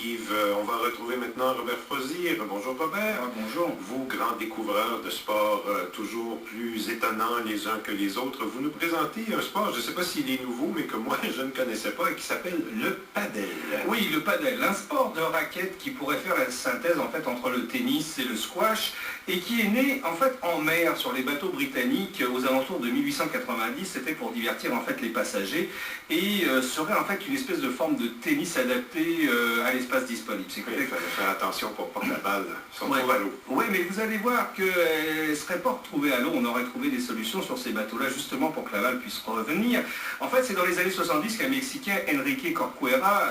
Yves. On va retrouver maintenant Robert Frosir. Bonjour Robert. Bonjour. Vous, grand découvreur de sports toujours plus étonnants les uns que les autres, vous nous présentez un sport, je ne sais pas s'il est nouveau, mais que moi je ne connaissais pas et qui s'appelle le padel. Oui, le padel, un sport de raquette qui pourrait faire la synthèse en fait entre le tennis et le squash et qui est né en fait en mer sur les bateaux britanniques aux alentours de 1890. C'était pour divertir en fait les passagers et serait en fait une espèce de forme de tennis adapté à l'espace disponible. Il fallait faire attention pour pas que la balle se retrouve à l'eau. Oui, mais vous allez voir qu'elle ne serait pas retrouvée à l'eau. On aurait trouvé des solutions sur ces bateaux-là justement pour que la balle puisse revenir. En fait, c'est dans les années 70 qu'un Mexicain, Enrique Corcuera,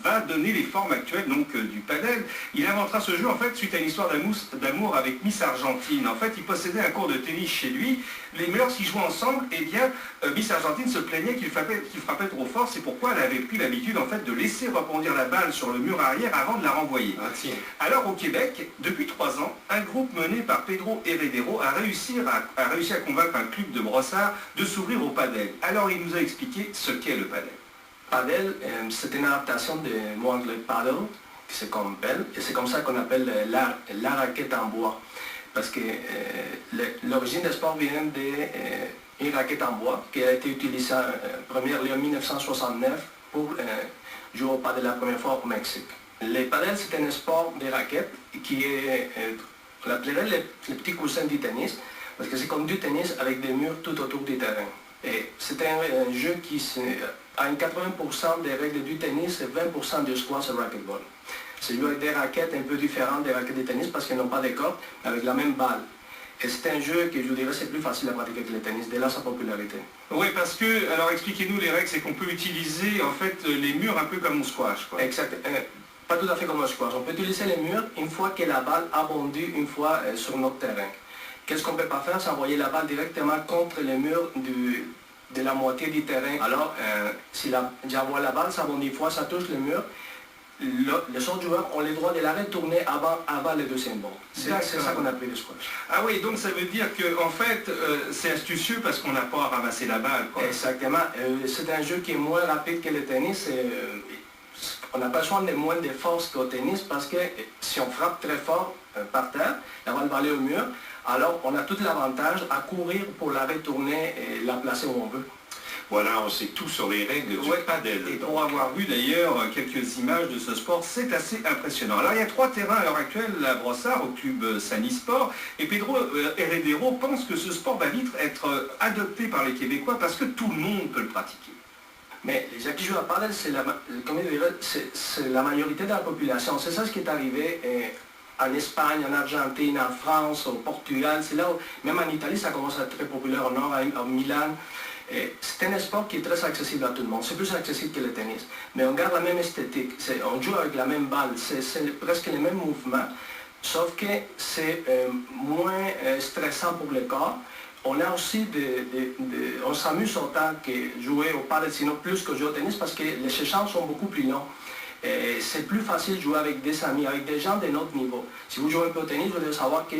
va donner les formes actuelles donc, du padel. Il inventera ce jeu en fait suite à une histoire d'amour avec Miss Argentine. En fait, il possédait un cours de tennis chez lui. Mais lorsqu'ils jouaient ensemble, eh bien, Miss Argentine se plaignait qu'il frappait trop fort. C'est pourquoi elle avait pris l'habitude en fait de laisser rebondir la balle sur le mur arrière avant de la renvoyer. Ah, tiens. Alors au Québec, depuis 3 ans, un groupe mené par Pedro Heredero a réussi à convaincre un club de brossards de s'ouvrir au padel. Alors il nous a expliqué ce qu'est le padel. Padel, c'est une adaptation du mot anglais paddle, qui c'est comme pelle, et c'est comme ça qu'on appelle la raquette en bois. Parce que l'origine du sport vient d'une raquette en bois qui a été utilisée premièrement en 1969 pour jouer au padel la première fois au Mexique. Le padel, c'est un sport de raquettes qui est, on l'appellerait le petit coussin du tennis, parce que c'est comme du tennis avec des murs tout autour du terrain. Et c'est un jeu qui a 80% des règles du tennis et 20% du squash et racquetball. C'est joué avec des raquettes un peu différentes des raquettes de tennis parce qu'elles n'ont pas de cordes, mais avec la même balle. Et c'est un jeu que je dirais c'est plus facile à pratiquer que le tennis, dès là sa popularité. Oui, parce que, alors expliquez-nous les règles, c'est qu'on peut utiliser en fait les murs un peu comme au squash, quoi. Exact. Pas tout à fait comme au squash. On peut utiliser les murs une fois que la balle a bondi une fois sur notre terrain. Qu'est-ce qu'on ne peut pas faire, c'est envoyer la balle directement contre les murs de la moitié du terrain. Alors, si j'envoie la balle, ça bondit une fois, ça touche le mur. Les autres joueurs ont le droit de la retourner avant le deuxième bond. C'est ça qu'on appelle le squash. Ah oui, donc ça veut dire que en fait, c'est astucieux parce qu'on n'a pas à ramasser la balle, quoi. Exactement. C'est un jeu qui est moins rapide que le tennis. On n'a pas besoin de moins de force qu'au tennis parce que si on frappe très fort par terre, la balle va aller au mur. Alors, on a tout l'avantage à courir pour la retourner et la placer où on veut. Voilà, on sait tout sur les règles du padel. Et pour avoir vu d'ailleurs quelques images de ce sport, c'est assez impressionnant. Alors il y a 3 terrains à l'heure actuelle à Brossard, au club Sanisport, et Pedro Heredero pense que ce sport va vite être adopté par les Québécois parce que tout le monde peut le pratiquer. Mais les gens qui jouent à padel, c'est la majorité de la population. C'est ça ce qui est arrivé en Espagne, en Argentine, en France, au Portugal. C'est là où, même en Italie, ça commence à être très populaire, au nord, à Milan. C'est un sport qui est très accessible à tout le monde. C'est plus accessible que le tennis. Mais on garde la même esthétique. On joue avec la même balle. C'est presque les mêmes mouvements. Sauf que c'est moins stressant pour le corps. On a aussi on s'amuse autant que jouer au padel, sinon plus que jouer au tennis, parce que les échanges sont beaucoup plus longs. C'est plus facile de jouer avec des amis, avec des gens de notre niveau. Si vous jouez un peu au tennis, vous devez savoir que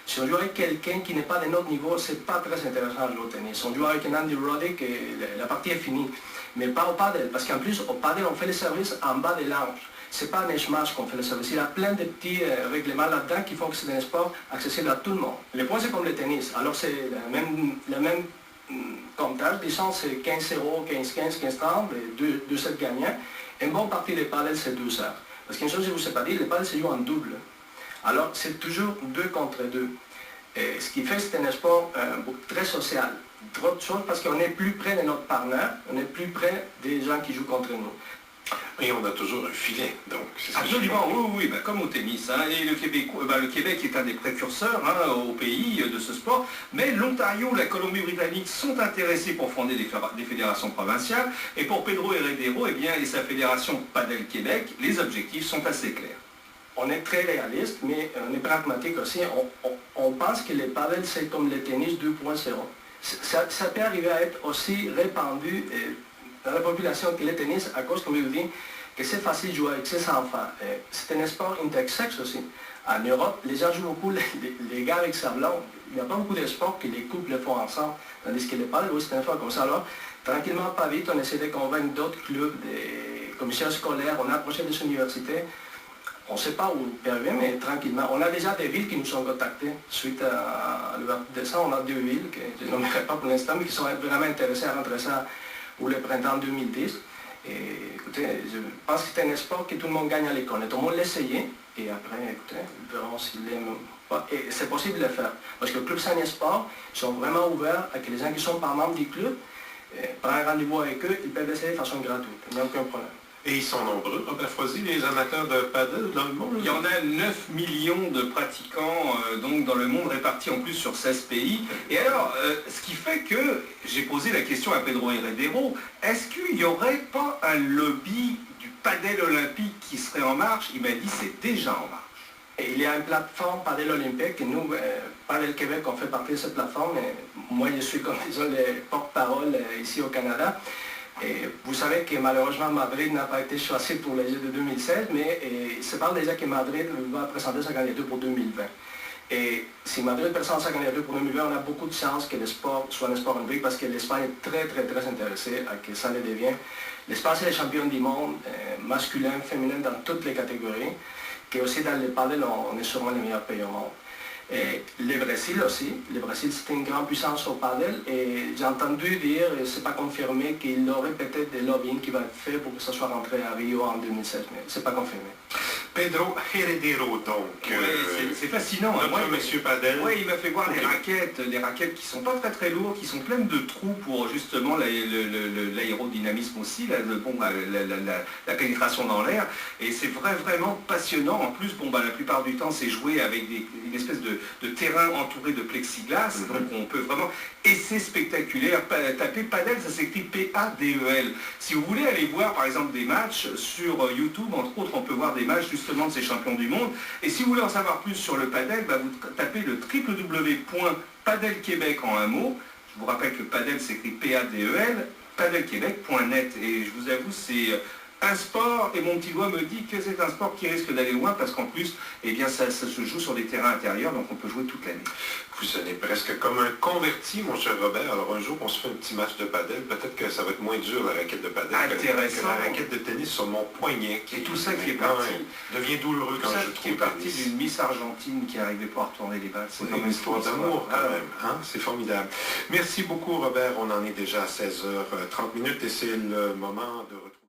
si on joue avec quelqu'un qui n'est pas de notre niveau, c'est pas très intéressant de jouer au tennis. On joue avec un Andy Roddick et la partie est finie. Mais pas au padel, parce qu'en plus, au padel, on fait les services en bas des langes. C'est pas un smash qu'on fait le service. Il y a plein de petits règlements là-dedans qui font que c'est un sport accessible à tout le monde. Les points, c'est comme le tennis. Alors, c'est le même comptage. Disons, c'est 15-0, 15-15, 15-30, 2-7 gagnants. Une bonne partie des padel, c'est 2 heures. Parce qu'une chose, je ne vous ai pas dit, les padel se joue en double. Alors, c'est toujours 2 contre 2. Et ce qui fait que c'est un sport très social. Trop de choses parce qu'on est plus près de notre partenaire, on est plus près des gens qui jouent contre nous. Et on a toujours un filet, donc c'est absolument, oui, comme au tennis. Hein. Et le Québec est un des précurseurs au pays de ce sport. Mais l'Ontario, la Colombie-Britannique sont intéressés pour fonder des fédérations provinciales. Et pour Pedro Heredero et sa fédération Padel Québec, les objectifs sont assez clairs. On est très réaliste, mais on est pragmatique aussi. On pense que le padel, c'est comme le tennis 2.0. Ça peut arriver à être aussi répandu dans la population que le tennis, à cause, comme je vous dis, que c'est facile de jouer avec ses enfants. C'est un sport intersexe aussi. En Europe, les gens jouent beaucoup les gars avec sablon. Il n'y a pas beaucoup de sports que les couples le font ensemble. Tandis que le padel, oui, c'est un sport comme ça. Alors, tranquillement, pas vite, on essaie de convaincre d'autres clubs commissions scolaires, on a approché des universités. On ne sait pas où arriver, mais tranquillement. On a déjà des villes qui nous ont contactés suite à l'ouverture de ça. On a 2 villes que je ne nommerai pas pour l'instant, mais qui sont vraiment intéressées à rentrer ça pour le printemps 2010. Et écoutez, je pense que c'est un sport que tout le monde gagne à l'école. Tout le monde l'essaye. Et après, écoutez, nous verrons s'ils l'aiment ou pas. Et c'est possible de le faire. Parce que le club Saint Sport sont vraiment ouverts à que les gens qui ne sont pas membres du club prennent rendez-vous avec eux, ils peuvent essayer de façon gratuite. Il n'y a aucun problème. Et ils sont nombreux, Robert Froissy, les amateurs de paddle dans le monde? Il y en a 9 millions de pratiquants donc dans le monde répartis en plus sur 16 pays. Et alors, ce qui fait que j'ai posé la question à Pedro Heredero, est-ce qu'il n'y aurait pas un lobby du paddle olympique qui serait en marche? Il m'a dit c'est déjà en marche. Et il y a une plateforme Paddle Olympique et nous, Paddle Québec, on fait partie de cette plateforme. Et moi, je suis, comme disons, le porte-parole ici au Canada. Et vous savez que malheureusement Madrid n'a pas été choisi pour les Jeux de 2016, mais il se parle déjà que Madrid va présenter sa candidature pour 2020. Et si Madrid présente sa candidature pour 2020, on a beaucoup de chances que le sport soit un sport olympique parce que l'Espagne est très intéressée à que ça le devienne. L'Espagne est le champion du monde, masculin, féminin, dans toutes les catégories, que aussi dans le paddle, on est sûrement les meilleurs pays au monde. Et le Brésil aussi, le Brésil c'est une grande puissance au paddle et j'ai entendu dire, et ce n'est pas confirmé, qu'il y aurait peut-être des lobbying qui va être fait pour que ça soit rentré à Rio en 2016, mais ce n'est pas confirmé. Pedro Heredero, donc. Oui, c'est fascinant. Notre Moi, monsieur Padel. Oui, il m'a fait voir des raquettes qui sont pas très lourdes, qui sont pleines de trous pour justement l'aérodynamisme aussi, la pénétration dans l'air. Et c'est vraiment passionnant. En plus, la plupart du temps, c'est joué avec une espèce de terrain entouré de plexiglas. Donc on peut vraiment... Et c'est spectaculaire. Taper Padel, ça s'écrit P-A-D-E-L. Si vous voulez aller voir, par exemple, des matchs sur YouTube, entre autres, on peut voir des matchs justement de ces champions du monde. Et si vous voulez en savoir plus sur le padel, vous tapez le www.padelquebec en un mot. Je vous rappelle que padel s'écrit P-A-D-E-L, padelquebec.net. Et je vous avoue, c'est un sport, et mon petit doigt me dit que c'est un sport qui risque d'aller loin, parce qu'en plus, ça se joue sur des terrains intérieurs, donc on peut jouer toute l'année. Vous sonnez presque comme un converti, mon cher Robert. Alors un jour, on se fait un petit match de padel. Peut-être que ça va être moins dur, la raquette de padel, que la raquette de tennis sur mon poignet. Et tout ça qui est parti... devient douloureux quand je trouve. Qui est parti d'une Miss Argentine qui n'arrivait pas à retourner les balles. C'est comme une histoire d'amour quand même. Hein? C'est formidable. Merci beaucoup, Robert. On en est déjà à 16h30 et c'est le moment de retrouver...